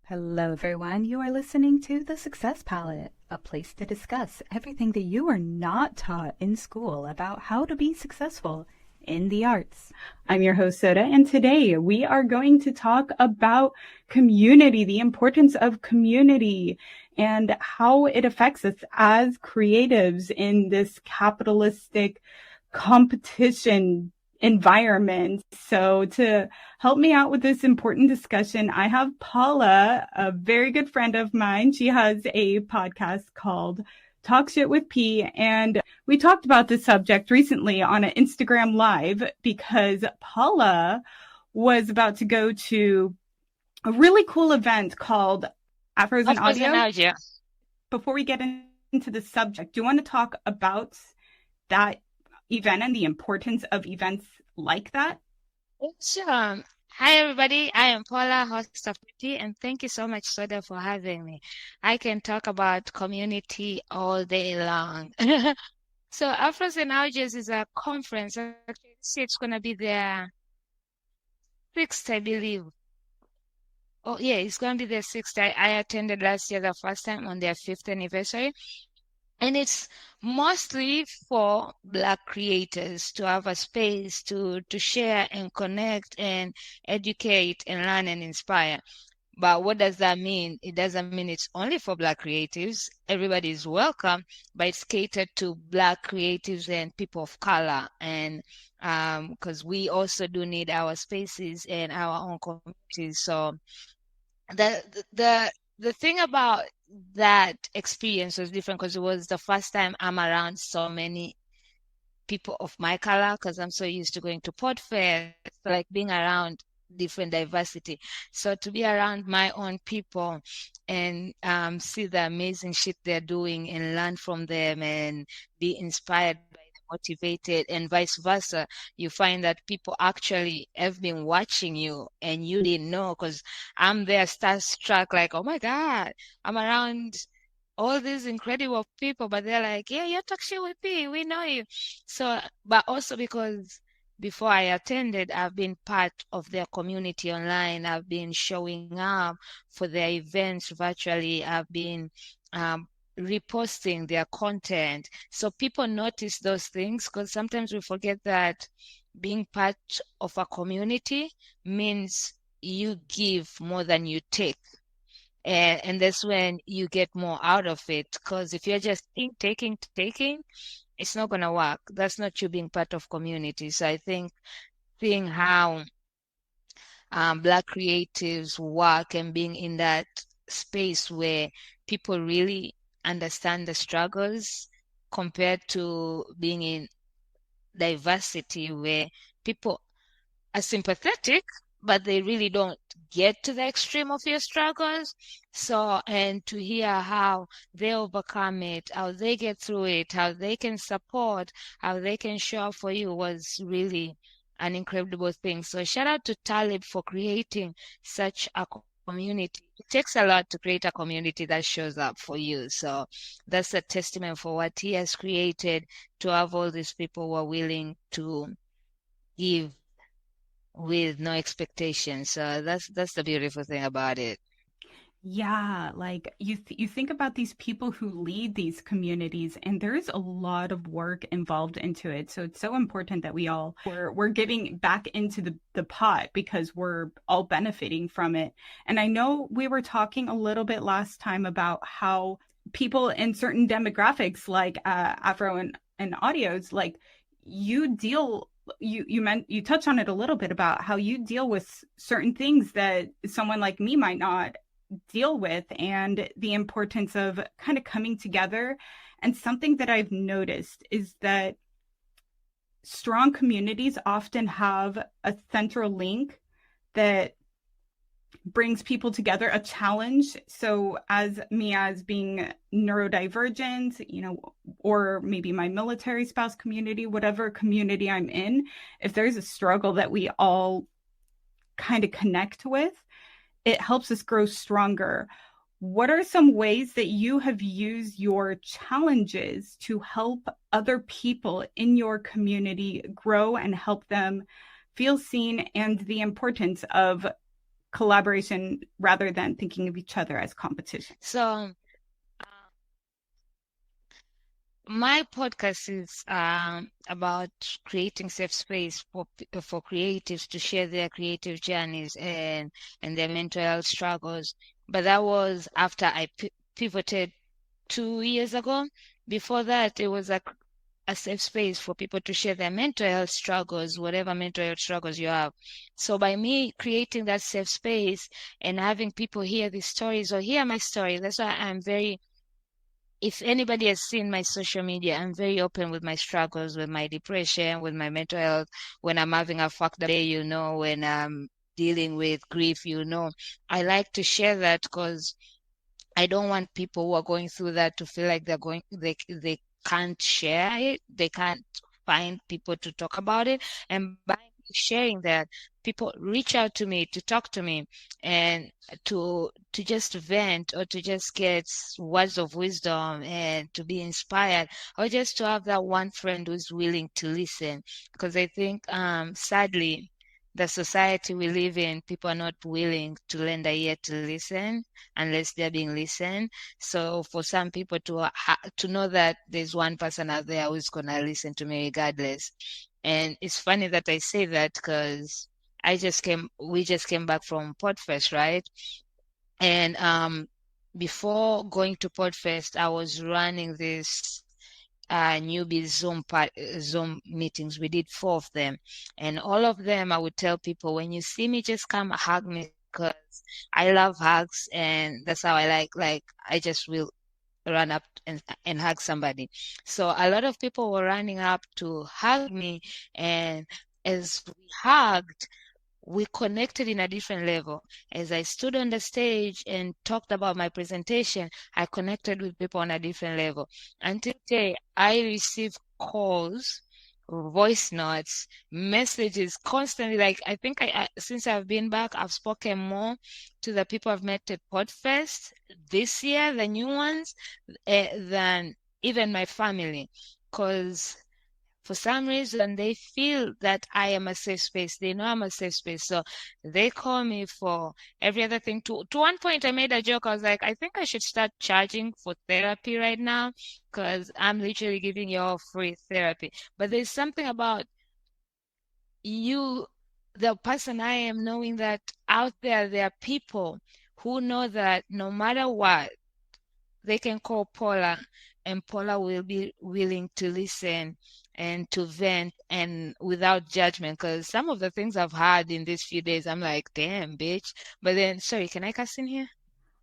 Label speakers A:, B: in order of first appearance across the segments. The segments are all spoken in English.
A: Hello, everyone. You are listening to The Success Palette, a place to discuss everything that you are not taught in school about how to be successful in the arts. I'm your host, Soda, and today we are going to talk about community, the importance of community, and how it affects us as creatives in this capitalistic competition environment. So to help me out with this important discussion, I have Paula, a very good friend of mine. She has a podcast called Talk Shit with P, and we talked about this subject recently on an Instagram Live because Paula was about to go to a really cool event called Afro and Audio. Before we get into the subject, do you want to talk about that event and the importance of events like that?
B: Sure. Hi, everybody. I am Paula, host of P, and thank you so much, Soda, for having me. I can talk about community all day long. So, Afros and Audio is a conference. Actually, it's going to be their sixth, I believe. Oh, yeah, it's going to be their sixth. I attended last year the first time on their fifth anniversary. And it's mostly for Black creators to have a space to share and connect and educate and learn and inspire. But what does that mean? It doesn't mean it's only for Black creatives. Everybody is welcome, but it's catered to Black creatives and people of color. And because we also do need our spaces and our own communities. So the thing about that experience was different because it was the first time I'm around so many people of my color, because I'm so used to going to Podfest, like being around different diversity. So to be around my own people and see the amazing shit they're doing and learn from them and be inspired by them, motivated, and vice versa, you find that people actually have been watching you and you didn't know, because I'm there starstruck, like, oh my God, I'm around all these incredible people, but they're like, yeah, you're Talk Shit with P, we know you. So, but also because before I attended, I've been part of their community online. I've been showing up for their events virtually. I've been reposting their content. So people notice those things, because sometimes we forget that being part of a community means you give more than you take. And that's when you get more out of it. Because if you're just taking, it's not going to work. That's not you being part of community. So I think seeing how Black creatives work and being in that space where people really understand the struggles compared to being in diversity where people are sympathetic, but they really don't get to the extreme of your struggles. So, and to hear how they overcome it, how they get through it, how they can support, how they can show up for you was really an incredible thing. So shout out to Talib for creating such a community. It takes a lot to create a community that shows up for you. So that's a testament for what he has created, to have all these people who are willing to give with no expectations. So that's the beautiful thing about it.
A: Yeah, like you think about these people who lead these communities, and there's a lot of work involved into it. So it's so important that we're giving back into the pot, because we're all benefiting from it. And I know we were talking a little bit last time about how people in certain demographics, like Afro and Audios, like you touch on it a little bit about how you deal with certain things that someone like me might not deal with, and the importance of kind of coming together. And something that I've noticed is that strong communities often have a central link that brings people together, a challenge. So as being neurodivergent, or maybe my military spouse community, whatever community I'm in, if there's a struggle that we all kind of connect with, it helps us grow stronger. What are some ways that you have used your challenges to help other people in your community grow and help them feel seen, and the importance of collaboration rather than thinking of each other as competition?
B: So my podcast is about creating safe space for creatives to share their creative journeys and their mental health struggles. But that was after I pivoted 2 years ago. Before that, it was a safe space for people to share their mental health struggles, whatever mental health struggles you have. So by me creating that safe space and having people hear these stories or hear my story, that's why I'm very, if anybody has seen my social media, I'm very open with my struggles, with my depression, with my mental health. When I'm having a fucked up day, when I'm dealing with grief, I like to share that because I don't want people who are going through that to feel like they can't share it. They can't find people to talk about it. And by sharing that, people reach out to me to talk to me and to just vent or to just get words of wisdom and to be inspired or just to have that one friend who's willing to listen. Because I think sadly the society we live in, people are not willing to lend a ear to listen unless they're being listened. So for some people to know that there's one person out there who's gonna listen to me regardless. And it's funny that I say that because we just came back from Podfest, right? And before going to Podfest, I was running this newbie Zoom meetings. We did 4 of them, and all of them I would tell people, when you see me, just come hug me because I love hugs, and that's how I like I just will run up and hug somebody. So a lot of people were running up to hug me, and as we hugged, we connected in a different level. As I stood on the stage and talked about my presentation, I connected with people on a different level. Until today, I receive calls, voice notes, messages constantly. Like I think since I've been back, I've spoken more to the people I've met at Podfest this year, the new ones, than even my family, because for some reason they feel that I am a safe space. They know I'm a safe space. So they call me for every other thing. To one point I made a joke. I was like, I think I should start charging for therapy right now because I'm literally giving you all free therapy. But there's something about you, the person I am, knowing that out there are people who know that no matter what, they can call Paula and Paula will be willing to listen and to vent and without judgment. Because some of the things I've had in these few days, I'm like, damn, bitch. But then, sorry, can I cuss in here?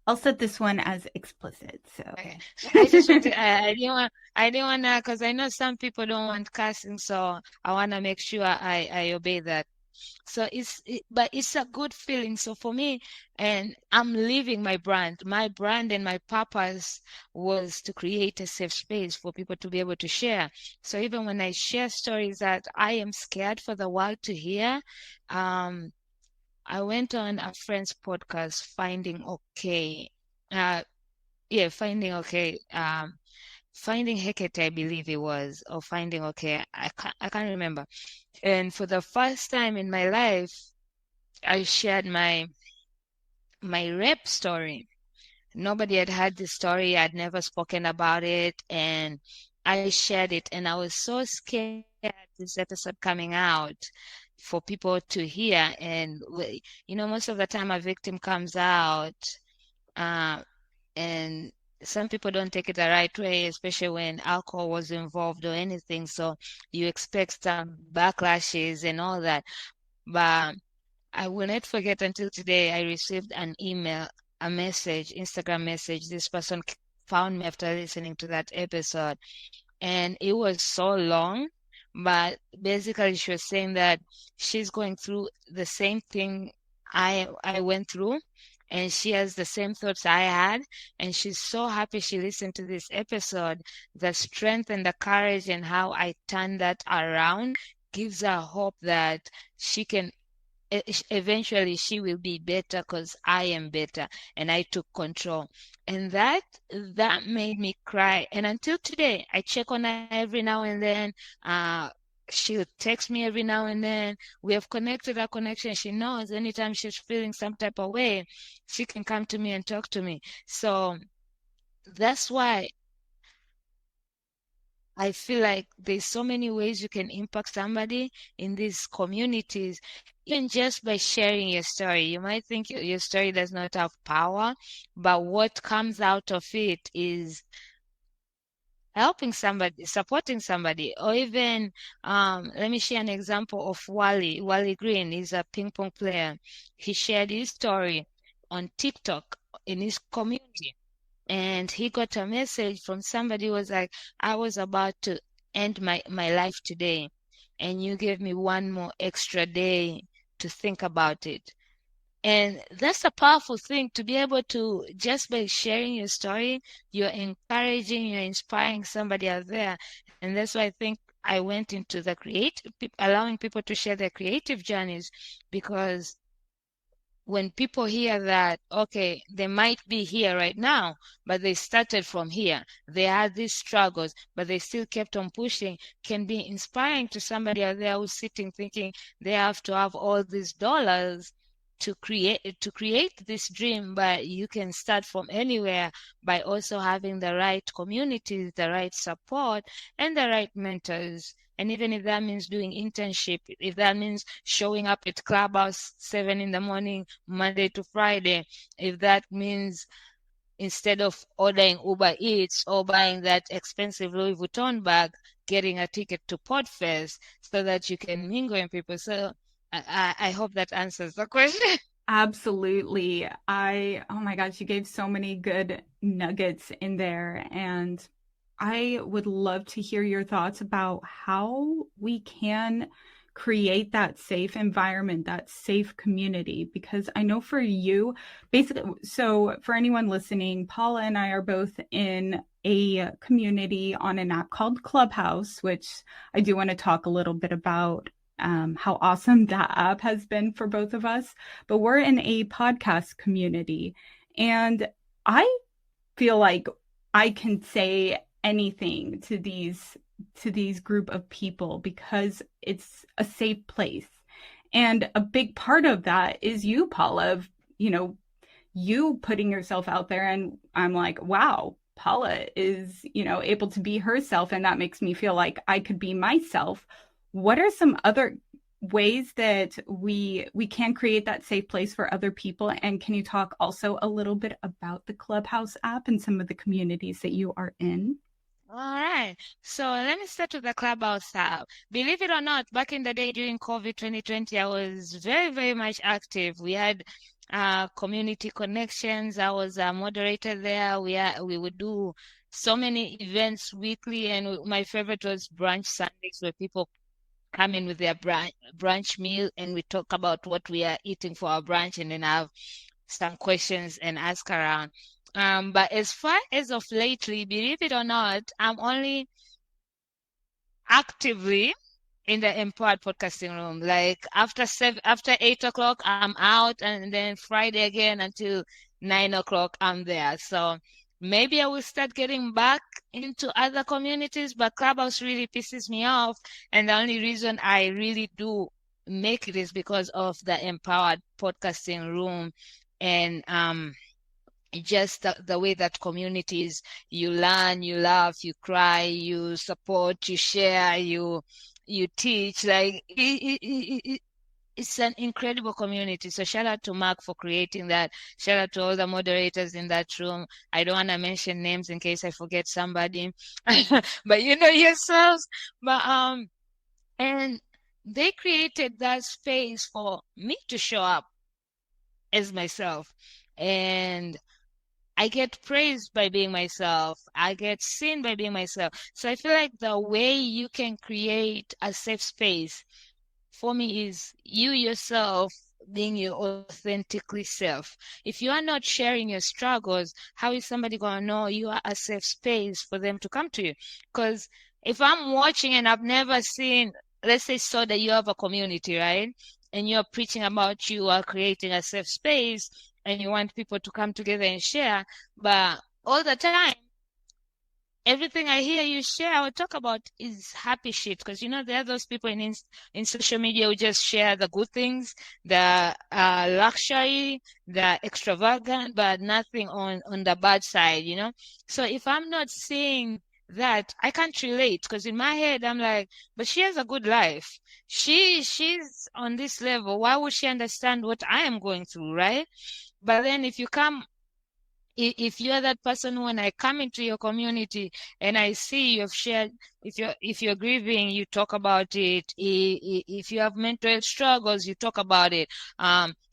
A: I'll set this one as explicit. So
B: Okay. I just want to, I didn't want to, because I know some people don't want cussing, so I want to make sure I obey that. So but it's a good feeling. So for me, and I'm living my brand. My brand and my purpose was to create a safe space for people to be able to share. So even when I share stories that I am scared for the world to hear, I went on a friend's podcast, Finding Okay. Finding Okay. Finding Hecate, I believe it was, or Finding Okay. I can't remember. And for the first time in my life, I shared my rep story. Nobody had heard the story. I'd never spoken about it, and I shared it. And I was so scared this episode coming out for people to hear. And most of the time a victim comes out, uh, and some people don't take it the right way, especially when alcohol was involved or anything. So you expect some backlashes and all that. But I will not forget until today, I received an email, a message, Instagram message. This person found me after listening to that episode. And it was so long, but basically she was saying that she's going through the same thing I went through, and she has the same thoughts I had, and she's so happy she listened to this episode. The strength and the courage and how I turned that around gives her hope that she can eventually she will be better because I am better and I took control. And that made me cry. And until today, I check on her every now and then. she'll text me every now and then. We have connected our connection. She knows anytime she's feeling some type of way, she can come to me and talk to me. So that's why I feel like there's so many ways you can impact somebody in these communities, even just by sharing your story. You might think your story does not have power, but what comes out of it is helping somebody, supporting somebody, or even let me share an example of Wally. Wally Green is a ping pong player. He shared his story on TikTok in his community, and he got a message from somebody who was like, I was about to end my life today, and you gave me one more extra day to think about it. And that's a powerful thing to be able to, just by sharing your story, you're encouraging, you're inspiring somebody out there. And that's why I think I went into the creative, allowing people to share their creative journeys, because when people hear that, okay, they might be here right now, but they started from here, they had these struggles, but they still kept on pushing, can be inspiring to somebody out there who's sitting thinking they have to have all these dollars to create this dream. But you can start from anywhere by also having the right communities, the right support, and the right mentors. And even if that means doing internship, if that means showing up at Clubhouse 7 in the morning, Monday to Friday, if that means instead of ordering Uber Eats or buying that expensive Louis Vuitton bag, getting a ticket to Podfest so that you can mingle with people. So I hope that answers the question.
A: Absolutely. Oh my gosh, you gave so many good nuggets in there. And I would love to hear your thoughts about how we can create that safe environment, that safe community. Because I know for you, basically, so for anyone listening, Paula and I are both in a community on an app called Clubhouse, which I do want to talk a little bit about how awesome that app has been for both of us. But we're in a podcast community. And I feel like I can say anything to these group of people because it's a safe place. And a big part of that is you, Paula, of, you putting yourself out there. And I'm like, wow, Paula is, able to be herself. And that makes me feel like I could be myself. What are some other ways that we can create that safe place for other people? And can you talk also a little bit about the Clubhouse app and some of the communities that you are in?
B: All right. So let me start with the Clubhouse app. Believe it or not, back in the day during COVID 2020, I was very, very much active. We had community connections. I was a moderator there. We would do so many events weekly, and my favorite was brunch Sundays, where people come in with their brunch meal, and we talk about what we are eating for our brunch, and then have some questions and ask around. But as far as of lately, believe it or not, I'm only actively in the Empowered Podcasting Room. Like after 8 o'clock, I'm out, and then Friday again until 9 o'clock, I'm there. So maybe I will start getting back into other communities, but Clubhouse really pisses me off. And the only reason I really do make it is because of the Empowered Podcasting Room. And just the way that communities, you learn, you laugh, you cry, you support, you share, you teach. Like it's an incredible community. So shout out to Mark for creating that. Shout out to all the moderators in that room. I don't want to mention names in case I forget somebody, but you know yourselves. But and they created that space for me to show up as myself, and I get praised by being myself. I get seen by being myself. So I feel like the way you can create a safe space for me is you yourself being your authentically self. If you are not sharing your struggles, how is somebody going to know you are a safe space for them to come to you? Because if I'm watching and I've never seen, let's say, so that you have a community, right? And you're preaching about you are creating a safe space and you want people to come together and share, but all the time everything I hear you share or talk about is happy shit. Because, there are those people in social media who just share the good things, the luxury, the extravagant, but nothing on the bad side, So if I'm not seeing that, I can't relate, because in my head I'm like, but she has a good life. She's on this level. Why would she understand what I am going through, right? But then if you're that person, when I come into your community and I see you've shared, if you're grieving, you talk about it. If you have mental health struggles, you talk about it.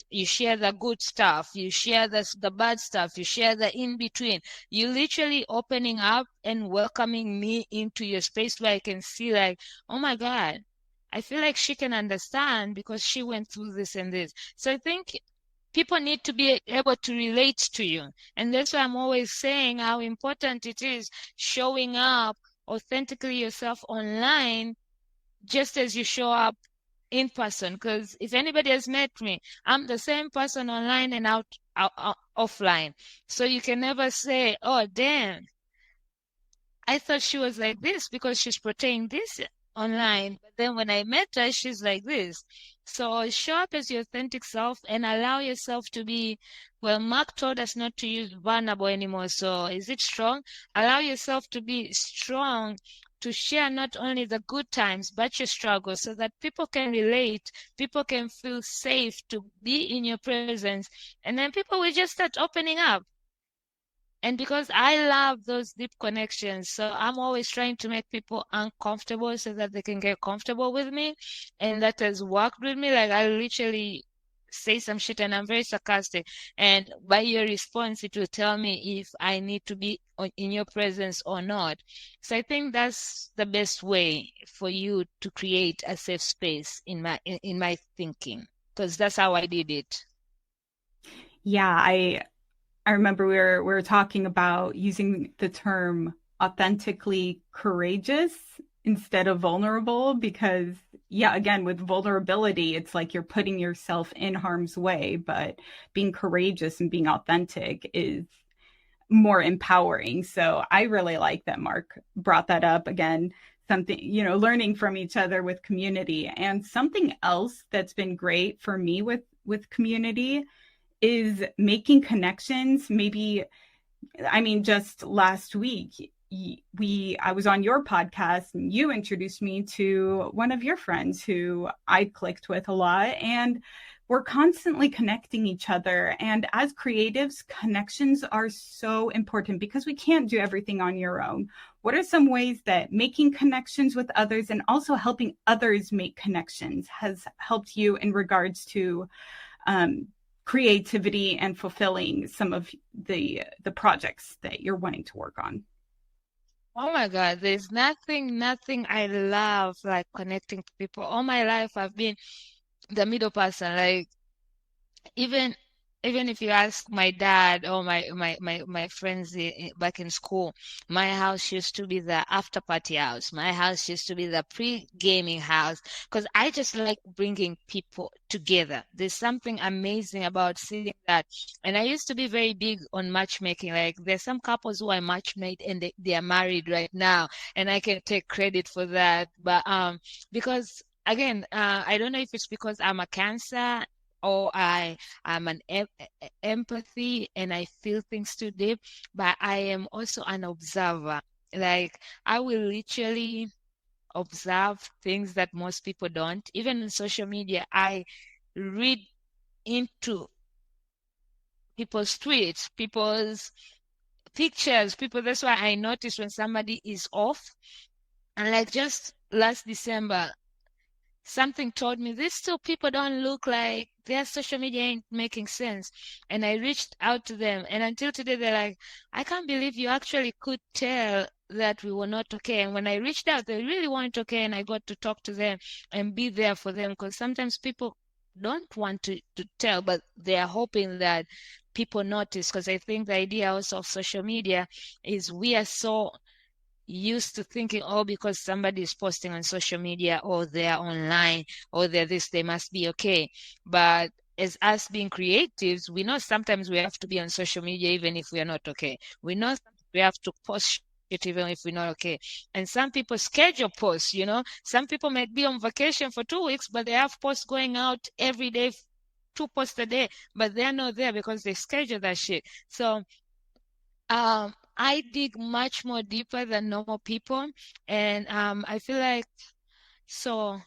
B: You share the good stuff, you share the bad stuff, you share the in between. You literally opening up and welcoming me into your space where I can see, like, oh my God, I feel like she can understand because she went through this and this. So I think people need to be able to relate to you. And that's why I'm always saying how important it is showing up authentically yourself online, just as you show up in person. Because if anybody has met me, I'm the same person online and out offline. So you can never say, oh, damn, I thought she was like this because she's portraying this online. But then when I met her, she's like this. So show up as your authentic self and allow yourself to be, well, Mark told us not to use vulnerable anymore. So is it strong? Allow yourself to be strong, to share not only the good times, but your struggles, so that people can relate, people can feel safe to be in your presence. And then people will just start opening up. And because I love those deep connections, so I'm always trying to make people uncomfortable so that they can get comfortable with me. And that has worked with me. Like, I literally say some shit and I'm very sarcastic. And by your response, it will tell me if I need to be in your presence or not. So I think that's the best way for you to create a safe space in my thinking, because that's how I did it.
A: Yeah, I remember we were talking about using the term authentically courageous instead of vulnerable, because yeah, again, with vulnerability, it's like you're putting yourself in harm's way, but being courageous and being authentic is more empowering. So I really like that Mark brought that up again. Something, learning from each other with community. And something else that's been great for me with community is making connections. Maybe, I mean, just last week, I was on your podcast and you introduced me to one of your friends who I clicked with a lot, and we're constantly connecting each other. And as creatives, connections are so important because we can't do everything on your own. What are some ways that making connections with others and also helping others make connections has helped you in regards to creativity and fulfilling some of the projects that you're wanting to work on?
B: Oh my God, there's nothing I love like connecting to people. All my life I've been the middle person. Like, even even if you ask my dad or my friends back in school, my house used to be the after party house. My house used to be the pre-gaming house, because I just like bringing people together. There's something amazing about seeing that. And I used to be very big on matchmaking. Like, there's some couples who I matchmade and they are married right now, and I can take credit for that. But because again, I don't know if it's because I'm a Cancer, or I'm an empathy and I feel things too deep, but I am also an observer. Like, I will literally observe things that most people don't. Even on social media, I read into people's tweets, people's pictures, people. That's why I notice when somebody is off. And like just last December, something told me these two people don't look like their social media ain't making sense. And I reached out to them, and until today they're like, I can't believe you actually could tell that we were not okay. And when I reached out, they really weren't okay, and I got to talk to them and be there for them, because sometimes people don't want to tell, but they are hoping that people notice. Because I think the idea also of social media is we are so used to thinking, oh, because somebody is posting on social media, or they're online, or they're this, they must be okay. But as us being creatives, we know sometimes we have to be on social media even if we are not okay. We know we have to post it even if we're not okay. And some people schedule posts, some people might be on vacation for 2 weeks, but they have posts going out every day, 2 posts a day, but they're not there because they schedule that shit. So I dig much more deeper than normal people. And I feel like, so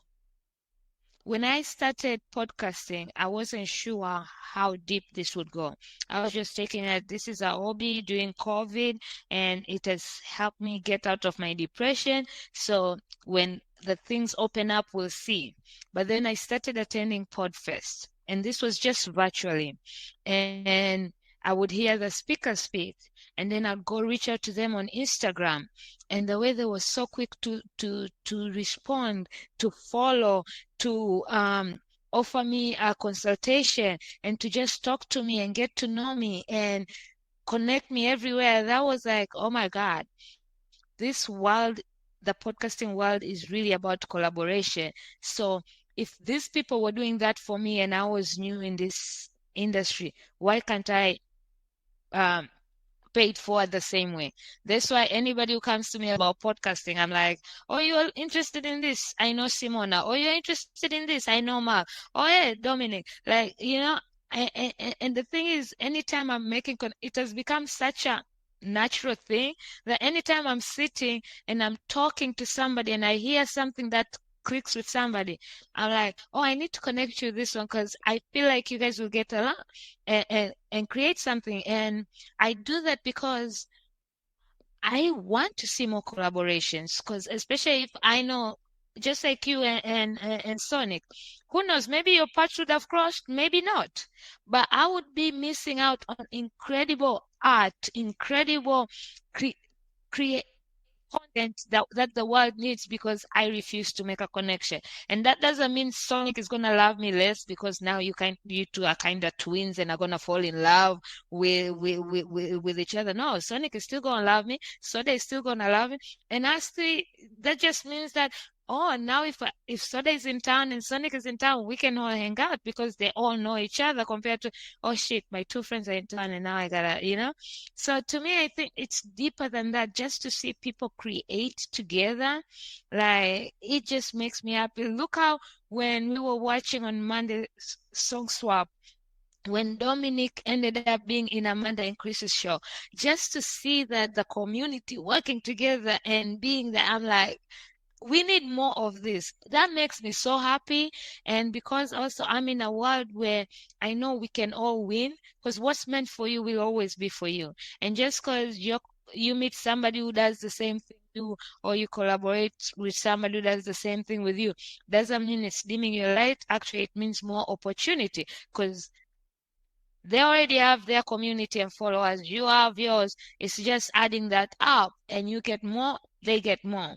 B: when I started podcasting, I wasn't sure how deep this would go. I was just taking it, this is a hobby during COVID, and it has helped me get out of my depression. So when the things open up, we'll see. But then I started attending Podfest, and this was just virtually. And I would hear the speaker speak, and then I'd go reach out to them on Instagram. And the way they were so quick to respond, to follow, to offer me a consultation, and to just talk to me and get to know me and connect me everywhere. That was like, oh my God, this world, the podcasting world, is really about collaboration. So if these people were doing that for me and I was new in this industry, why can't I paid for the same way? That's why anybody who comes to me about podcasting, I'm like, oh, you're interested in this? I know Simona. Oh, you're interested in this? I know Mark. Oh, yeah, Dominic. Like, and the thing is, anytime I'm making, it has become such a natural thing that anytime I'm sitting and I'm talking to somebody and I hear something that clicks with somebody, I'm like, oh, I need to connect you with this one because I feel like you guys will get along and create something. And I do that because I want to see more collaborations, because especially if I know, just like you and Sonic, who knows, maybe your paths would have crossed, maybe not, but I would be missing out on incredible art, incredible create content that the world needs because I refuse to make a connection. And that doesn't mean Sonic is gonna love me less because now you two are kind of twins and are gonna fall in love with each other. No, Sonic is still gonna love me. Soda is still gonna love me. And actually, that just means that, oh, now if Soda is in town and Sonic is in town, we can all hang out because they all know each other, compared to, oh shit, my two friends are in town and now I gotta. So to me, I think it's deeper than that. Just to see people create together, like, it just makes me happy. Look how when we were watching on Monday Song Swap, when Dominic ended up being in Amanda and Chris's show, just to see that the community working together and being there, I'm like, we need more of this. That makes me so happy. And because also I'm in a world where I know we can all win, because what's meant for you will always be for you. And just because you meet somebody who does the same thing you, or you collaborate with somebody who does the same thing with you, doesn't mean it's dimming your light. Actually, it means more opportunity, because they already have their community and followers. You have yours. It's just adding that up, and you get more, they get more.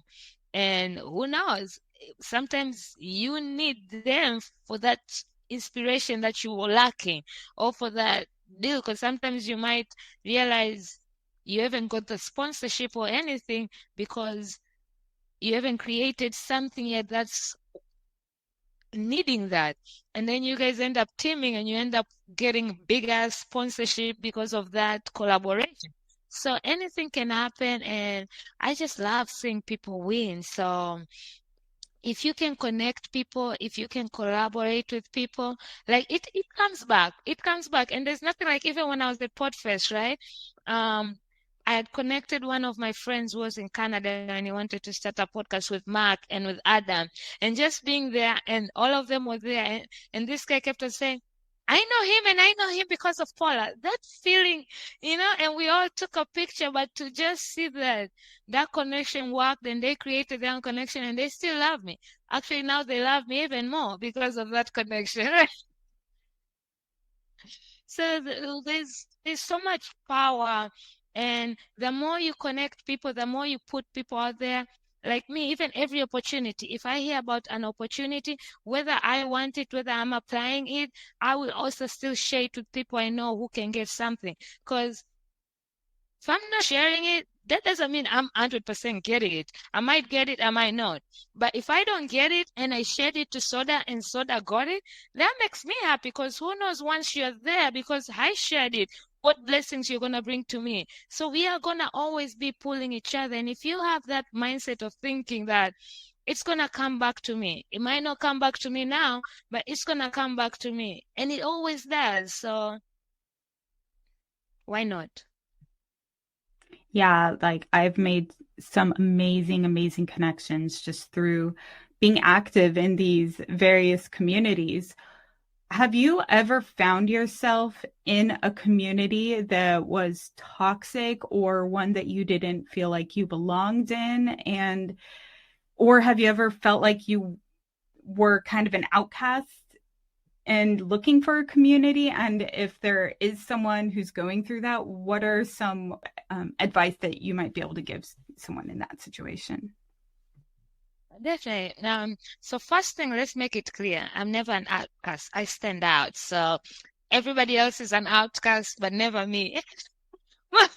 B: And who knows, sometimes you need them for that inspiration that you were lacking, or for that deal, because sometimes you might realize you haven't got the sponsorship or anything because you haven't created something yet that's needing that. And then you guys end up teaming and you end up getting bigger sponsorship because of that collaboration. So anything can happen, and I just love seeing people win. So if you can connect people, if you can collaborate with people, like, it comes back. It comes back. And there's nothing like, even when I was at Podfest, right? I had connected one of my friends who was in Canada, and he wanted to start a podcast with Mark and with Adam. And just being there, and all of them were there, and this guy kept on saying, I know him and I know him because of Paula. That feeling, and we all took a picture, but to just see that connection worked, and they created their own connection, and they still love me. Actually, now they love me even more because of that connection. So there's so much power, and the more you connect people, the more you put people out there. Like me, even every opportunity, if I hear about an opportunity, whether I want it, whether I'm applying it, I will also still share it with people I know who can get something. Because if I'm not sharing it, that doesn't mean I'm 100% getting it. I might get it, I might not. But if I don't get it and I shared it to Soda and Soda got it, that makes me happy, because who knows, once you're there, because I shared it, what blessings you're going to bring to me. So we are going to always be pulling each other. And if you have that mindset of thinking that it's going to come back to me, it might not come back to me now, but it's going to come back to me. And it always does. So why not?
A: Yeah, like I've made some amazing, amazing connections just through being active in these various communities. Have you ever found yourself in a community that was toxic or one that you didn't feel like you belonged in? And, or have you ever felt like you were kind of an outcast and looking for a community? And if there is someone who's going through that, what are some advice that you might be able to give someone in that situation?
B: Definitely. So first thing, let's make it clear. I'm never an outcast. I stand out. So everybody else is an outcast, but never me. But,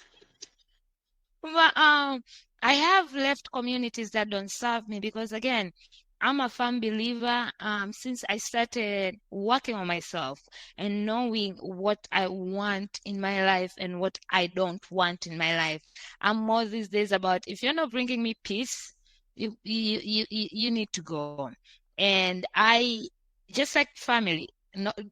B: but I have left communities that don't serve me because again, I'm a firm believer since I started working on myself and knowing what I want in my life and what I don't want in my life. I'm more these days about if you're not bringing me peace, you need to go. And I just like family.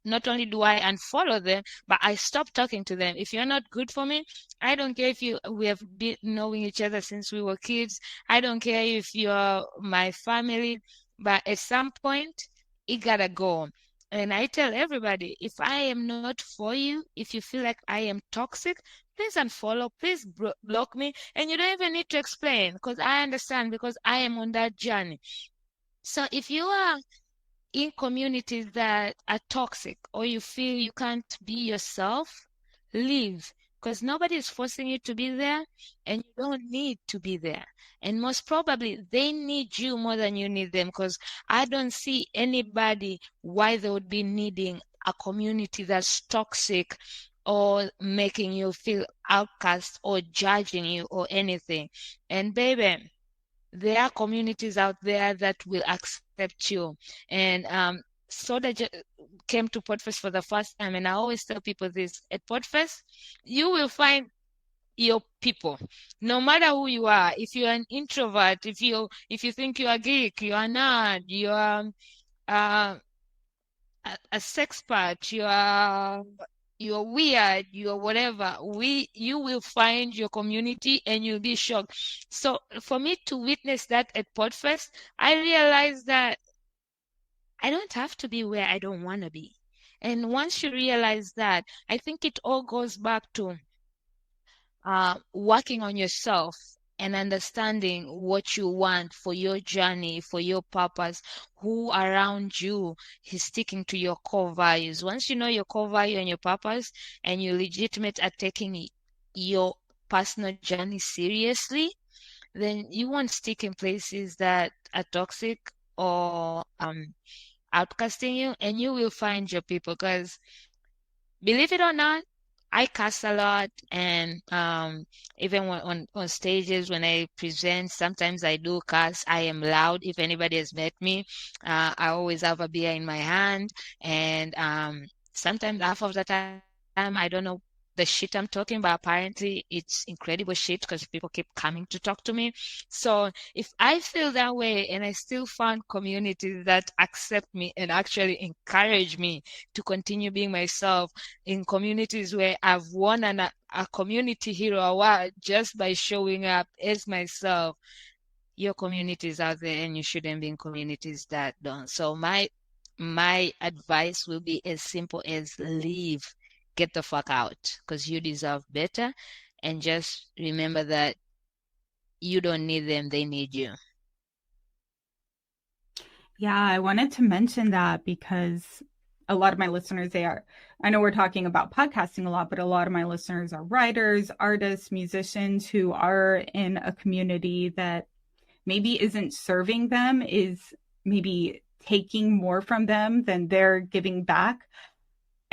B: Not only do I unfollow them, but I stop talking to them. If you're not good for me, I don't care if we have been knowing each other since we were kids. I don't care if you're my family, but at some point, it gotta go. And I tell everybody, if I am not for you, if you feel like I am toxic, please unfollow, please block me. And you don't even need to explain because I understand because I am on that journey. So if you are in communities that are toxic or you feel you can't be yourself, leave because nobody is forcing you to be there and you don't need to be there. And most probably they need you more than you need them because I don't see anybody why they would be needing a community that's toxic or making you feel outcast or judging you or anything. And baby, there are communities out there that will accept you. And Soda came to Podfest for the first time, and I always tell people this: at Podfest, you will find your people, no matter who you are. If you're an introvert, if you think you're a geek, you're a nerd, you're uh, a sexpert, you're weird, you're whatever, you will find your community and you'll be shocked. So for me to witness that at Podfest, I realized that I don't have to be where I don't want to be. And once you realize that, I think it all goes back to working on yourself and understanding what you want for your journey, for your purpose, who around you is sticking to your core values. Once you know your core value and your purpose, and you're legitimate at taking your personal journey seriously, then you won't stick in places that are toxic or outcasting you, and you will find your people. Because believe it or not, I cuss a lot, and even when, on stages when I present, sometimes I do cuss. I am loud. If anybody has met me, I always have a beer in my hand, and sometimes half of the time I don't know the shit I'm talking about. Apparently, it's incredible shit because people keep coming to talk to me. So if I feel that way, and I still find communities that accept me and actually encourage me to continue being myself, in communities where I've won a community hero award just by showing up as myself, your community is out there and you shouldn't be in communities that don't. So my advice will be as simple as leave, get the fuck out because you deserve better, and just remember that you don't need them, they need you.
A: Yeah, I wanted to mention that because a lot of my listeners, I know we're talking about podcasting a lot, but a lot of my listeners are writers, artists, musicians who are in a community that maybe isn't serving them, is maybe taking more from them than they're giving back.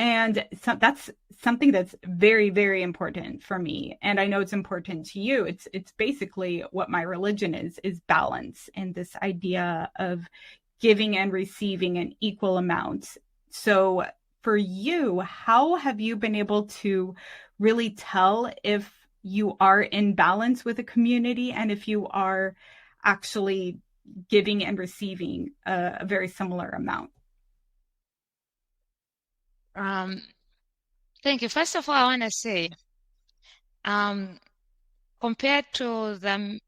A: And so that's something that's very, very important for me. And I know it's important to you. It's basically what my religion is balance and this idea of giving and receiving an equal amount. So for you, how have you been able to really tell if you are in balance with a community and if you are actually giving and receiving a very similar amount.
B: Thank you. First of all, I want to say, compared to the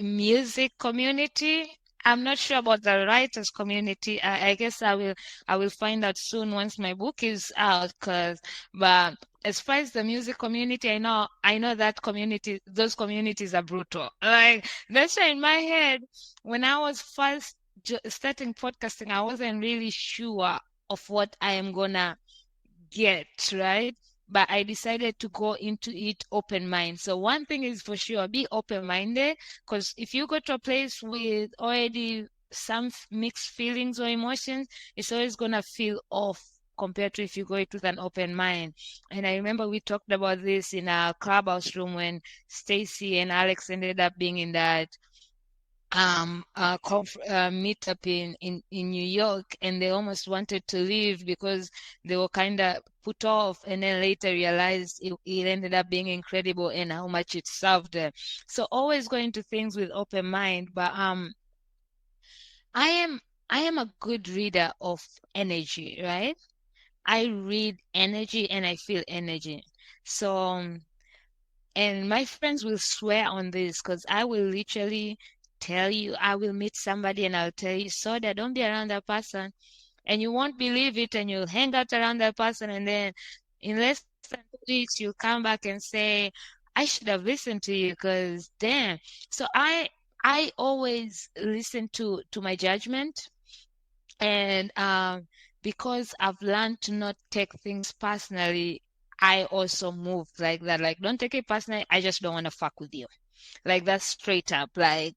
B: music community, I'm not sure about the writers community. I guess I will find out soon once my book is out. But as far as the music community, I know that those communities are brutal. Like, that's why in my head, when I was first starting podcasting, I wasn't really sure of what I am gonna get, right? But I decided to go into it open mind. So one thing is for sure, be open minded, because if you go to a place with already some mixed feelings or emotions, it's always gonna feel off compared to if you go it with an open mind. And I remember we talked about this in our Clubhouse room when Stacy and Alex ended up being in that meetup in New York, and they almost wanted to leave because they were kind of put off, and then later realized it ended up being incredible and how much it served them. So always go into things with open mind. But I am a good reader of energy, right? I read energy and I feel energy. So and my friends will swear on this because I will literally tell you, I will meet somebody and I'll tell you, Soda, don't be around that person. And you won't believe it, and you'll hang out around that person, and then in less than 2 weeks, you'll come back and say, I should have listened to you because damn. So I always listen to my judgment, and because I've learned to not take things personally, I also move like that. Like, don't take it personally. I just don't want to fuck with you. Like, that's straight up. Like,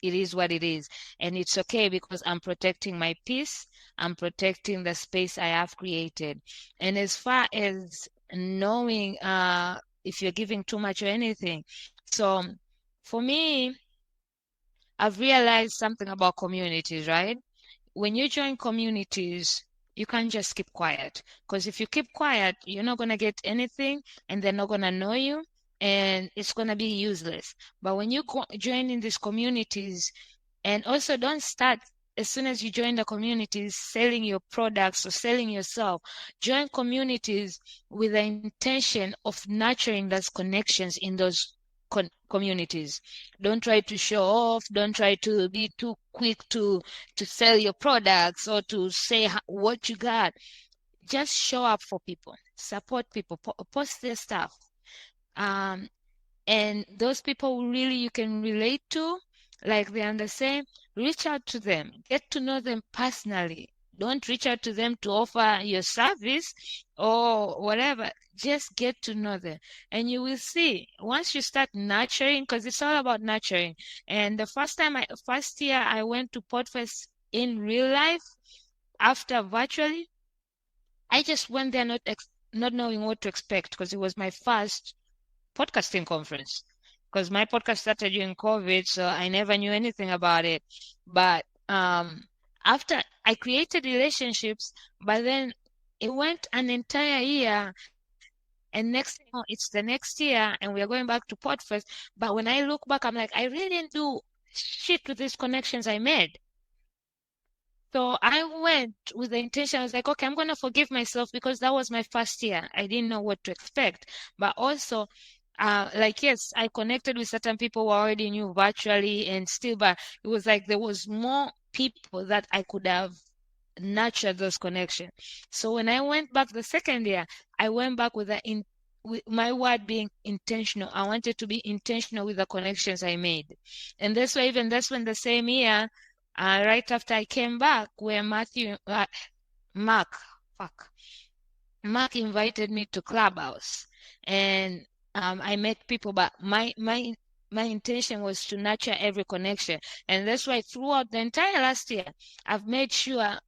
B: it is what it is. And it's okay because I'm protecting my peace. I'm protecting the space I have created. And as far as knowing if you're giving too much or anything. So for me, I've realized something about communities, right? When you join communities, you can't just keep quiet. Because if you keep quiet, you're not going to get anything, and they're not going to know you, and it's going to be useless. But when you join in these communities, and also don't start as soon as you join the communities selling your products or selling yourself. Join communities with the intention of nurturing those connections in those communities. Don't try to show off. Don't try to be too quick to sell your products or to say what you got. Just show up for people, support people, post their stuff. And those people really you can relate to, like they're the same, reach out to them, get to know them personally. Don't reach out to them to offer your service or whatever. Just get to know them. And you will see, once you start nurturing, because it's all about nurturing. And the first year I went to Podfest in real life, after virtually, I just went there not knowing what to expect, because it was my first podcasting conference, because my podcast started during COVID, so I never knew anything about it. But after I created relationships, but then it went an entire year, and next thing you know, it's the next year, and we are going back to Podfest. But when I look back, I'm like, I really didn't do shit with these connections I made. So I went with the intention, I was like, okay, I'm going to forgive myself because that was my first year. I didn't know what to expect. But also, like, yes, I connected with certain people who I already knew virtually and still, but it was like there was more people that I could have nurtured those connections. So when I went back the second year, I went back with with my word being intentional. I wanted to be intentional with the connections I made. And that's why even that's when the same year, right after I came back, where Mark, Mark invited me to Clubhouse, and I met people. But my intention was to nurture every connection, and that's why throughout the entire last year, I've made sure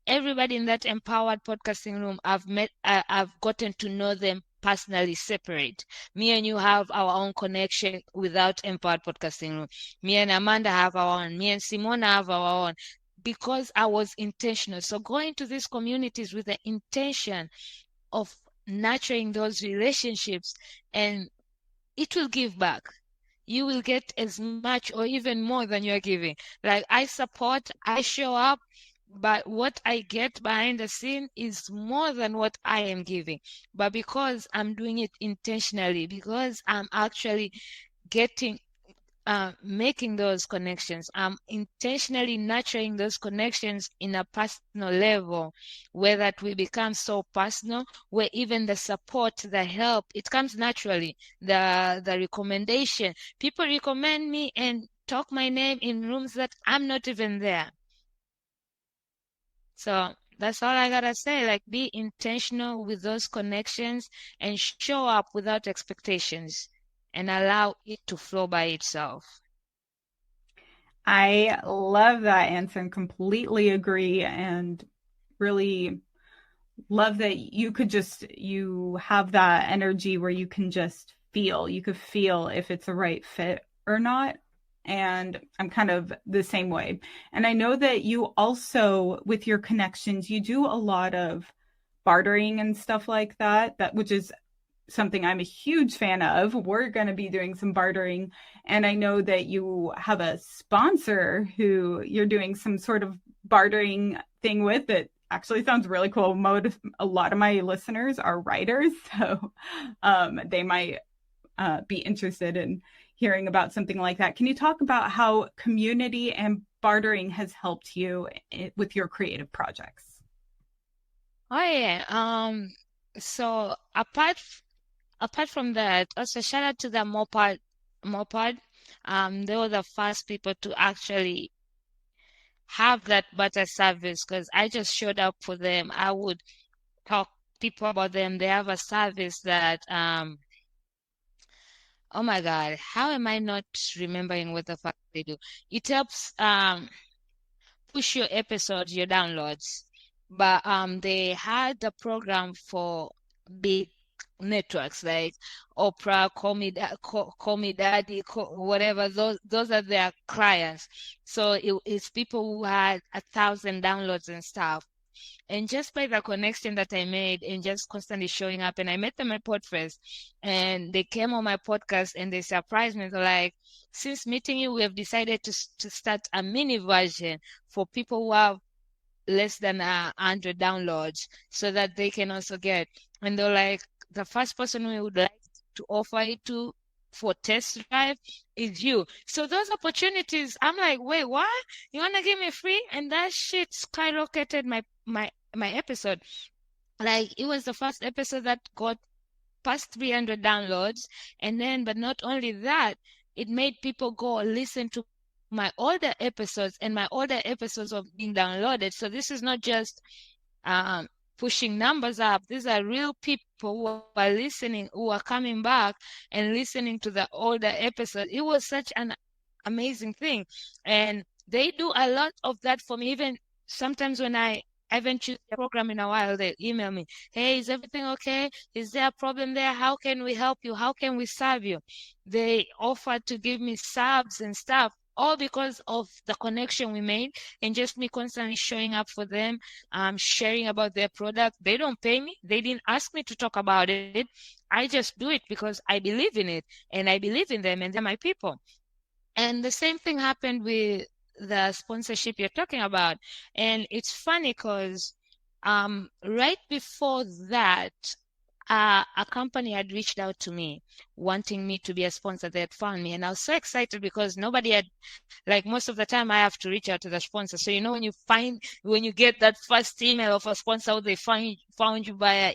B: everybody in that empowered podcasting room I've gotten to know them personally separate. Me and you have our own connection without empowered podcasting room. Me and Amanda have our own. Me and Simona have our own, because I was intentional. So going to these communities with the intention of nurturing those relationships, and it will give back. You will get as much or even more than you're giving. Like, I support, I show up, but what I get behind the scene is more than what I am giving. But because I'm doing it intentionally, because I'm actually getting making those connections. I'm intentionally nurturing those connections in a personal level, where that we become so personal, where even the support, the help, it comes naturally. The recommendation, people recommend me and talk my name in rooms that I'm not even there. So that's all I gotta say. Like, be intentional with those connections and show up without expectations and allow it to flow by itself.
A: I love that answer and completely agree, and really love that you have that energy where you could feel if it's a right fit or not. And I'm kind of the same way. And I know that you also, with your connections, you do a lot of bartering and stuff like that, which is something I'm a huge fan of. We're going to be doing some bartering. And I know that you have a sponsor who you're doing some sort of bartering thing with that actually sounds really cool. A lot of my listeners are writers, so they might be interested in hearing about something like that. Can you talk about how community and bartering has helped you with your creative projects?
B: Oh yeah. So apart from that, also shout out to the Mopad. They were the first people to actually have that butter service, because I just showed up for them. I would talk people about them. They have a service that oh my God, how am I not remembering what the fuck they do? It helps push your episodes, your downloads. But they had the program for big networks like Oprah, Call Me Daddy, whatever. Those are their clients. So it's people who had 1,000 downloads and stuff. And just by the connection that I made and just constantly showing up, and I met them at Podfest, and they came on my podcast and they surprised me. They're like, since meeting you, we have decided to start a mini version for people who have less than 100 downloads, so that they can also get. And they're like, the first person we would like to offer it to for test drive is you. So those opportunities, I'm like, wait, what? You wanna give me free? And that shit skyrocketed my episode. Like, it was the first episode that got past 300 downloads. And then, but not only that, it made people go listen to my older episodes, and my older episodes of being downloaded. So this is not just um, pushing numbers up. These are real people who are listening, who are coming back and listening to the older episode. It was such an amazing thing. And they do a lot of that for me. Even sometimes when I haven't choose the program in a while, they email me, hey, is everything okay? Is there a problem there? How can we help you? How can we serve you? They offer to give me subs and stuff, all because of the connection we made, and just me constantly showing up for them, sharing about their product. They don't pay me. They didn't ask me to talk about it. I just do it because I believe in it, and I believe in them, and they're my people. And the same thing happened with the sponsorship you're talking about. And it's funny because right before that, a company had reached out to me wanting me to be a sponsor. They had found me, and I was so excited because nobody had, like, most of the time I have to reach out to the sponsor. So when you get that first email of a sponsor, they found you via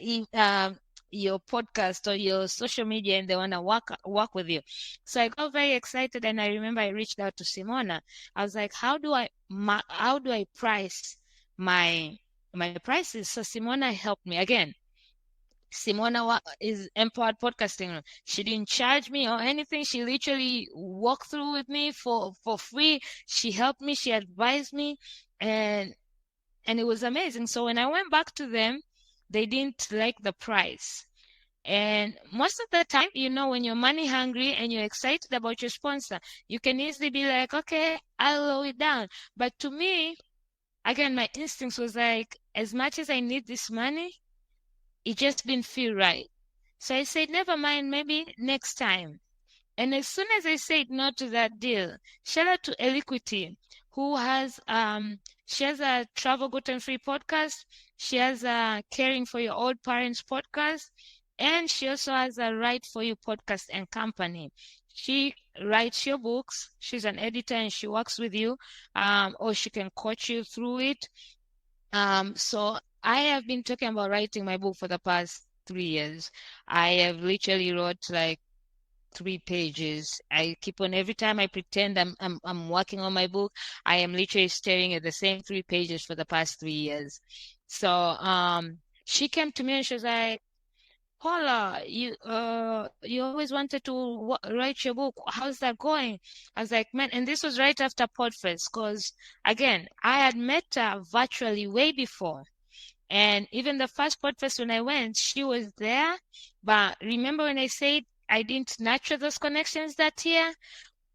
B: your podcast or your social media, and they want to work with you. So I got very excited, and I remember I reached out to Simona. I was like, how do I price my prices? So Simona helped me again. Simona is Empowered Podcasting. She didn't charge me or anything. She literally walked through with me for free. She helped me. She advised me, and it was amazing. So when I went back to them, they didn't like the price. And most of the time, when you're money hungry and you're excited about your sponsor, you can easily be like, okay, I'll lower it down. But to me, again, my instincts was like, as much as I need this money, it just didn't feel right. So I said, never mind, maybe next time. And as soon as I said no to that deal, shout out to Eliquity, who has she has a travel gluten free podcast. She has a caring for your old parents podcast, and she also has a write for you podcast and company. She writes your books. She's an editor and she works with you, or she can coach you through it. So I have been talking about writing my book for the past 3 years. I have literally wrote like 3 pages. I keep on every time I pretend I'm working on my book, I am literally staring at the same 3 pages for the past 3 years. So she came to me and she was like, Paula, you always wanted to write your book. How's that going? I was like, man, and this was right after Podfest, because again, I had met her virtually way before. And even the first Podfest when I went, she was there. But remember when I said I didn't nurture those connections that year?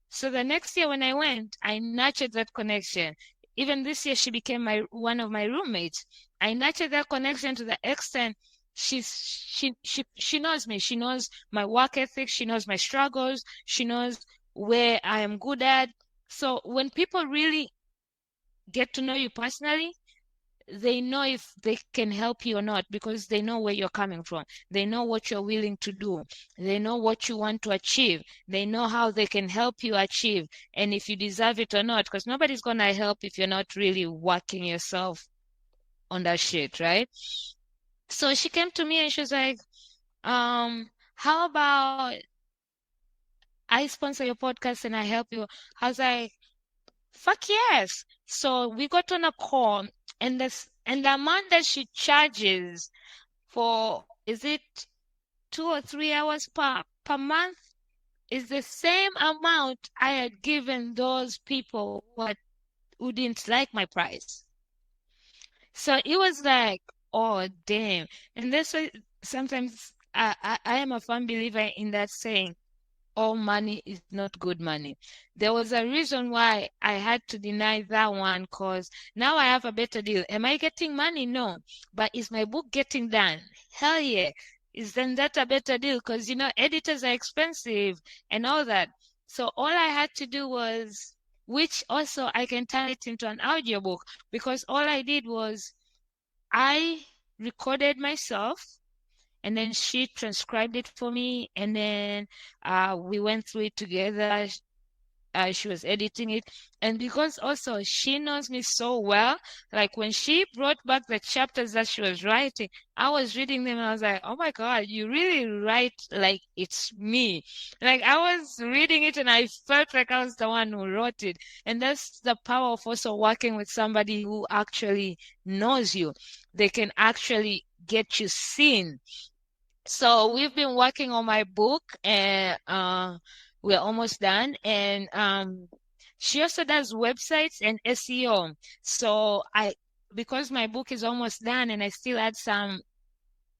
B: So the next year when I went, I nurtured that connection. Even this year, she became one of my roommates. I nurtured that connection to the extent she knows me. She knows my work ethic. She knows my struggles. She knows where I am good at. So when people really get to know you personally, they know if they can help you or not, because they know where you're coming from. They know what you're willing to do. They know what you want to achieve. They know how they can help you achieve, and if you deserve it or not, because nobody's going to help if you're not really working yourself on that shit, right? So she came to me and she was like, how about I sponsor your podcast and I help you? I was like, fuck yes. So we got on a call, and the amount that she charges for, is it 2 or 3 hours per month, is the same amount I had given those people who didn't like my price. So it was like, oh damn. And that's why sometimes I am a firm believer in that saying, all money is not good money. There was a reason why I had to deny that one, because now I have a better deal. Am I getting money? No. But is my book getting done? Hell yeah. Is then that a better deal? Because, editors are expensive and all that. So all I had to do was, which also I can turn it into an audiobook, because all I did was I recorded myself, and then she transcribed it for me, and then we went through it together. She was editing it, and because also she knows me so well, like when she brought back the chapters that she was writing, I was reading them and I was like, oh my god, you really write like it's me. Like I was reading it and I felt like I was the one who wrote it. And that's the power of also working with somebody who actually knows you. They can actually get you seen. So we've been working on my book, and we're almost done. And she also does websites and SEO. So because my book is almost done and I still had some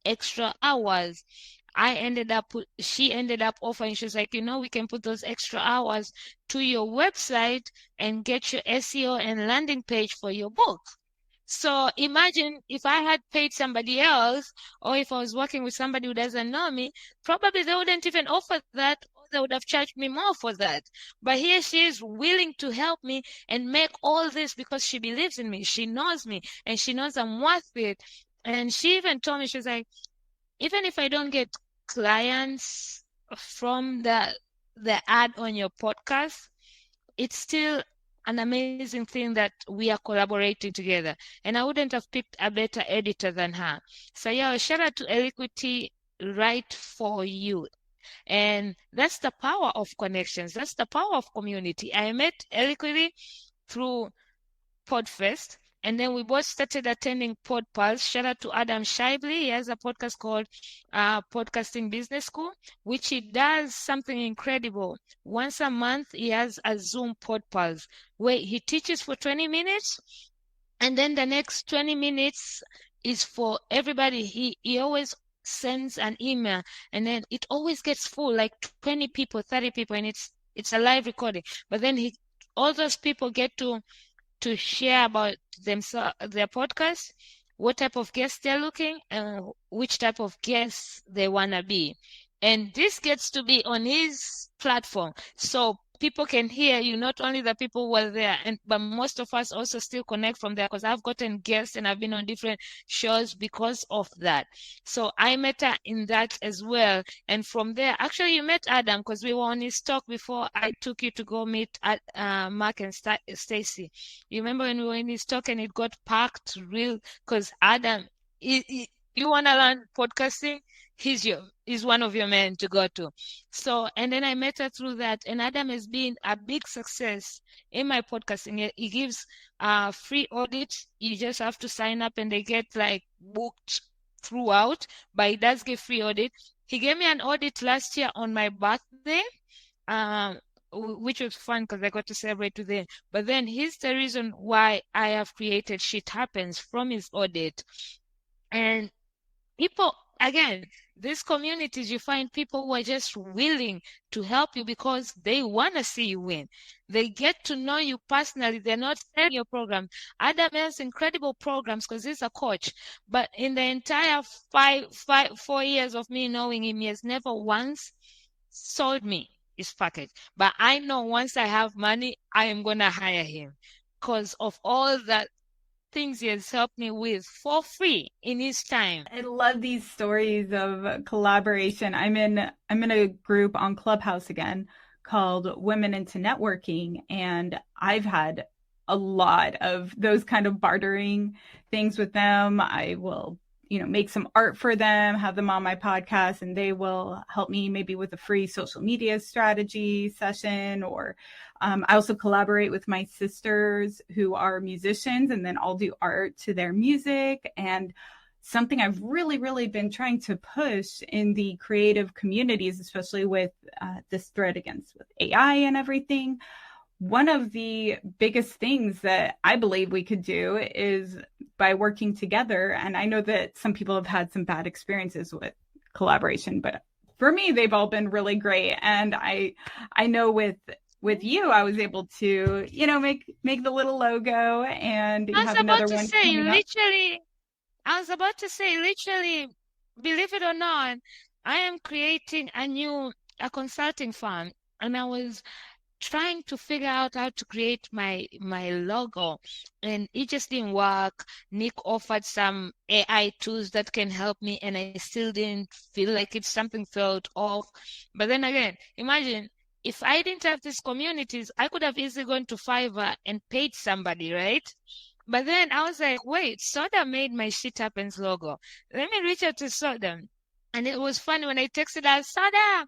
B: extra hours, she ended up offering, she was like, we can put those extra hours to your website and get your SEO and landing page for your book. So imagine if I had paid somebody else, or if I was working with somebody who doesn't know me, probably they wouldn't even offer that, or they would have charged me more for that. But here she is willing to help me and make all this because she believes in me. She knows me and she knows I'm worth it. And she even told me, she's like, even if I don't get clients from the ad on your podcast, it's still an amazing thing that we are collaborating together. And I wouldn't have picked a better editor than her. So yeah, shout out to Eliquity, right for you. And that's the power of connections. That's the power of community. I met Eliquity through Podfest, and then we both started attending PodPulse. Shout out to Adam Shively. He has a podcast called Podcasting Business School, which he does something incredible. Once a month, he has a Zoom PodPulse where he teaches for 20 minutes, and then the next 20 minutes is for everybody. He always sends an email, and then it always gets full, like 20 people, 30 people, and it's a live recording. But then all those people get to share about themselves, their podcast, what type of guests they're looking and which type of guests they want to be. And this gets to be on his platform. So people can hear you, not only the people who were there, but most of us also still connect from there because I've gotten guests and I've been on different shows because of that. So I met her in that as well. And from there, actually, you met Adam because we were on his talk before I took you to go meet Mark and Stacy. You remember when we were in his talk and it got packed real because Adam, you want to learn podcasting? He's one of your men to go to. So, and then I met her through that. And Adam has been a big success in my podcasting. He gives free audits. You just have to sign up and they get like booked throughout, but he does give free audit. He gave me an audit last year on my birthday, which was fun because I got to celebrate with him. But then here's the reason why I have created Shit Happens from his audit. And people, again, these communities, you find people who are just willing to help you because they want to see you win. They get to know you personally. They're not selling your program. Adam has incredible programs because he's a coach. But in the entire 4 years of me knowing him, he has never once sold me his package. But I know once I have money, I am going to hire him because of all that things he has helped me with for free in his time.
A: I love these stories of collaboration. I'm in a group on Clubhouse again called Women into Networking, and I've had a lot of those kind of bartering things with them. I will, make some art for them, have them on my podcast, and they will help me maybe with a free social media strategy session. Or I also collaborate with my sisters who are musicians, and then I'll do art to their music. And something I've really, really been trying to push in the creative communities, especially with this threat against with AI and everything. One of the biggest things that I believe we could do is by working together. And I know that some people have had some bad experiences with collaboration, but for me, they've all been really great. And I know with you, I was able to, make the little logo, and you have another one coming up.
B: I was about to say, literally, believe it or not, I am creating a consulting firm, and I was trying to figure out how to create my logo, and it just didn't work. Nick offered some AI tools that can help me, and I still didn't feel like it's something felt off. But then again, imagine if I didn't have these communities, I could have easily gone to Fiverr and paid somebody, right? But then I was like, wait, Soda made my Shit Happens logo. Let me reach out to Soda. And it was funny when I texted her, Soda,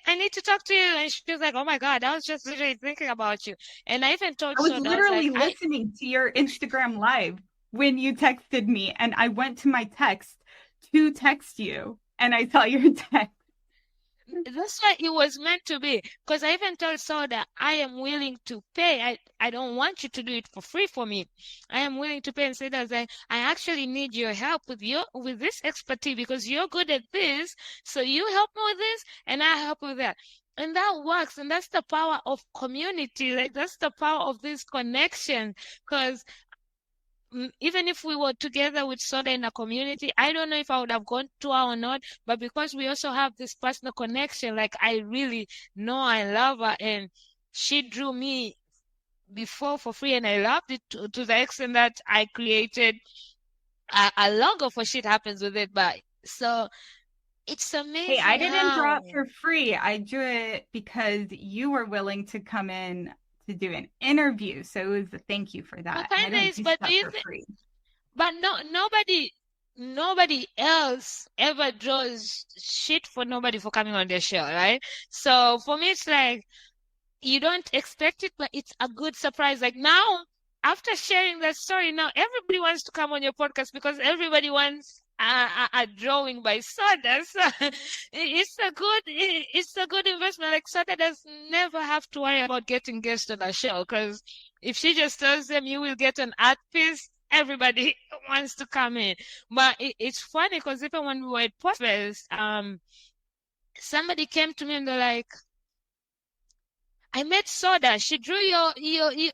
B: I need to talk to you. And she was like, oh my God, I was just literally thinking about you. And I even told
A: Soda,
B: I was
A: literally listening to your Instagram live when you texted me, and I went to my text to text you, and I saw your text.
B: That's why it was meant to be. Because I even told Soda, I am willing to pay. I don't want you to do it for free for me. I am willing to pay. And Soda was like, I actually need your help with this expertise because you're good at this. So you help me with this and I help with that. And that works. And that's the power of community. Like that's the power of this connection. Because even if we were together with Soda in a community, I don't know if I would have gone to her or not, but because we also have this personal connection, like I really know I love her, and she drew me before for free, and I loved it to the extent that I created a logo for Shit Happens with it. But so it's amazing.
A: Hey, I didn't draw it for free. I drew it because you were willing to come in to do an interview, so it was a thank you for that.
B: But nobody else ever draws shit for nobody for coming on their show, right? So for me, it's like you don't expect it, but it's a good surprise. Like now, after sharing that story, now everybody wants to come on your podcast because everybody wants a drawing by Soda. So it's a good investment. Like Soda does never have to worry about getting guests on a show because if she just tells them you will get an art piece, everybody wants to come in. But it's funny because even when we were at Podfest, somebody came to me and they're like, I met Soda. She drew I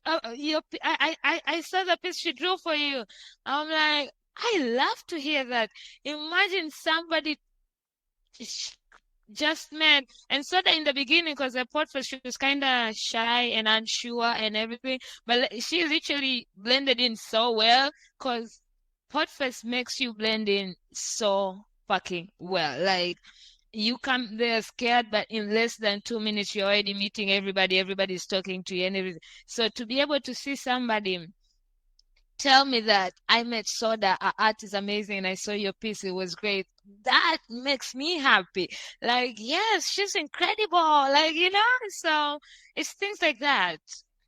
B: saw the piece she drew for you. I'm like, I love to hear that. Imagine somebody just met, and so that in the beginning, because the Podfest, she was kind of shy and unsure and everything, but she literally blended in so well, because Podfest makes you blend in so fucking well. Like, you come there scared, but in less than 2 minutes, you're already meeting everybody. Everybody's talking to you and everything. So to be able to see somebody tell me that I met Soda, our art is amazing, and I saw your piece, it was great, that makes me happy. Like, yes, she's incredible. Like, so it's things like that.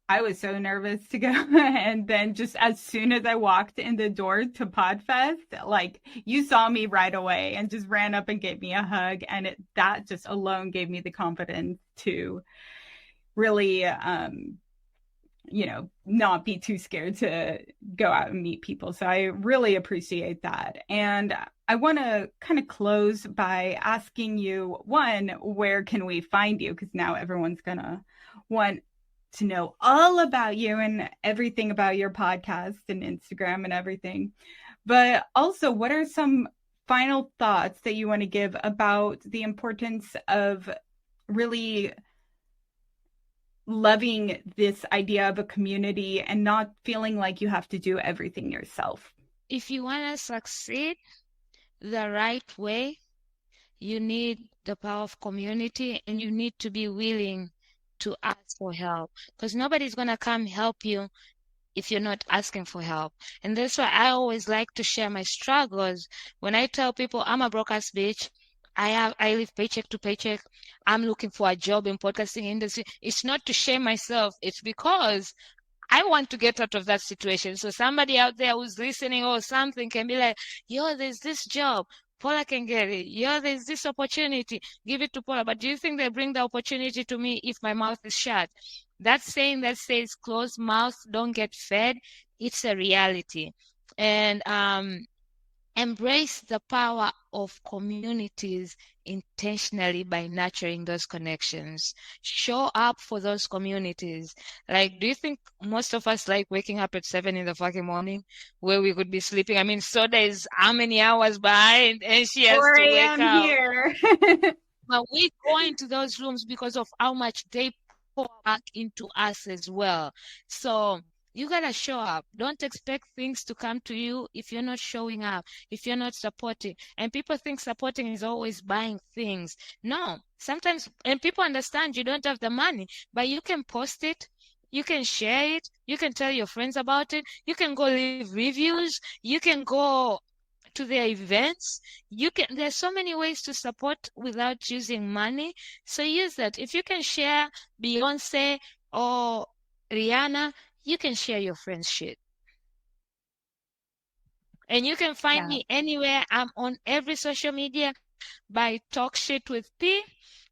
A: I was so nervous to go. And then just as soon as I walked in the door to Podfest, like you saw me right away and just ran up and gave me a hug. And that just alone gave me the confidence to really, not be too scared to go out and meet people. So I really appreciate that. And I want to kind of close by asking you, one, where can we find you? Because now everyone's going to want to know all about you and everything about your podcast and Instagram and everything. But also, what are some final thoughts that you want to give about the importance of really loving this idea of a community and not feeling like you have to do everything yourself?
B: If you want to succeed the right way, you need the power of community, and you need to be willing to ask for help, because nobody's going to come help you if you're not asking for help. And that's why I always like to share my struggles. When I tell people I'm a broke ass bitch, I live paycheck to paycheck, I'm looking for a job in podcasting industry, it's not to shame myself, it's because I want to get out of that situation. So somebody out there who's listening or something can be like, yo, there's this job, Paula can get it. Yo, there's this opportunity, give it to Paula. But do you think they bring the opportunity to me if my mouth is shut? That saying that says closed mouths don't get fed, it's a reality. And embrace the power of communities intentionally by nurturing those connections. Show up for those communities. Like, do you think most of us like waking up at 7 in the fucking morning where we could be sleeping? I mean, Soda is how many hours behind and she has
A: 4
B: to wake
A: a.m.
B: up.
A: here.
B: But we go into those rooms because of how much they pour back into us as well. So you gotta show up. Don't expect things to come to you if you're not showing up, if you're not supporting. And people think supporting is always buying things. No, sometimes, and people understand you don't have the money, but you can post it. You can share it. You can tell your friends about it. You can go leave reviews. You can go to their events. There's so many ways to support without using money. So use that. If you can share Beyonce or Rihanna, you can share your friend's shit. And you can find me anywhere. I'm on every social media by Talk Shit with P.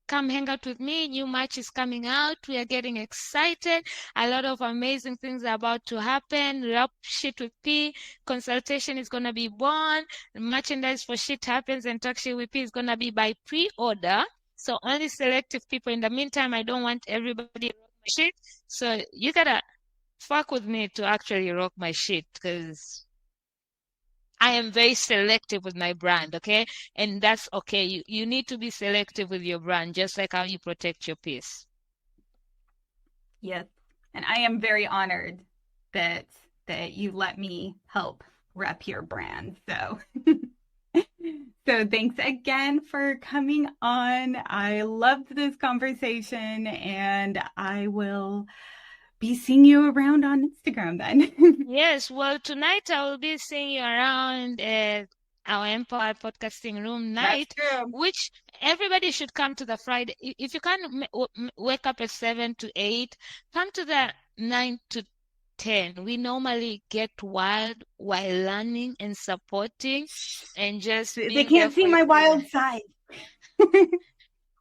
B: Come hang out with me. New match is coming out. We are getting excited. A lot of amazing things are about to happen. Rap Shit with P. Consultation is going to be born. Merchandise for Shit Happens and Talk Shit with P is going to be by pre-order. So only selective people. In the meantime, I don't want everybody to rock my shit. So you got to fuck with me to actually rock my shit, because I am very selective with my brand, okay? And that's okay. You need to be selective with your brand, just like how you protect your piece.
A: Yes. And I am very honored that you let me help rep your brand. So so thanks again for coming on. I loved this conversation, and I will be seeing you around on Instagram then.
B: Yes, well, tonight I will be seeing you around our Empire Podcasting Room night, which everybody should come to the Friday. If you can't wake up at 7 to 8, come to the 9 to 10. We normally get wild while learning and supporting and just
A: they can't see my wild side.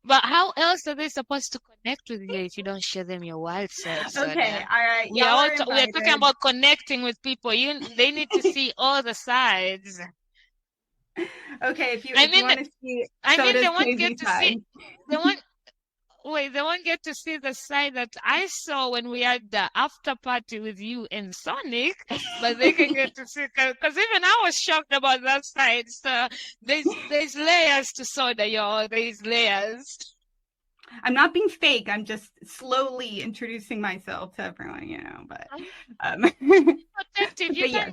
B: But how else are they supposed to connect with you if you don't show them your wild side?
A: Okay, all right.
B: We are talking about connecting with people. They need to see all the sides.
A: Okay, if you want to see Soda's crazy side.
B: wait, they won't get to see the side that I saw when we had the after party with you and Sonic, but they can get to see, because even I was shocked about that side. So there's layers to soda, y'all. There's layers.
A: I'm not being fake. I'm just slowly introducing myself to everyone, but
B: Protective.
A: but yeah.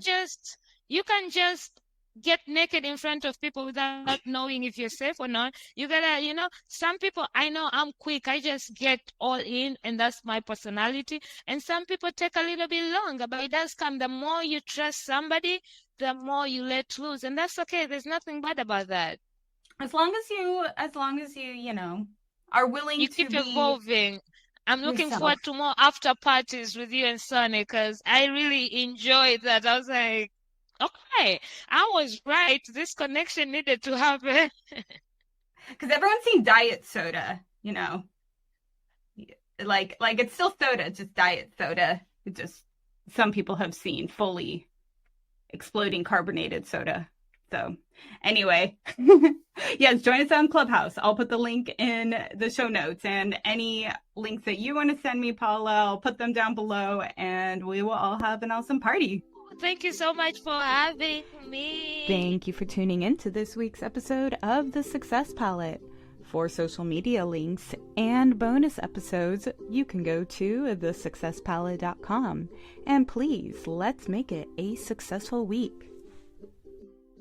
B: You can just get naked in front of people without knowing if you're safe or not. You gotta, some people, I know I'm quick. I just get all in, and that's my personality. And some people take a little bit longer, but it does come. The more you trust somebody, the more you let loose. And that's okay. There's nothing bad about that.
A: As long as you, are willing
B: You
A: to
B: keep
A: be
B: evolving. I'm looking
A: yourself.
B: forward to more after parties with you and Sonny, because I really enjoyed that. I was like, okay, I was right. This connection needed to happen.
A: Because everyone's seen diet soda, like it's still soda, just diet soda. It just some people have seen fully exploding carbonated soda. So anyway, yes, join us on Clubhouse. I'll put the link in the show notes, and any links that you want to send me, Paula, I'll put them down below, and we will all have an awesome party.
B: Thank you so much for having me.
A: Thank you for tuning in to this week's episode of The Success Palette. For social media links and bonus episodes, you can go to thesuccesspalette.com. And please, let's make it a successful week.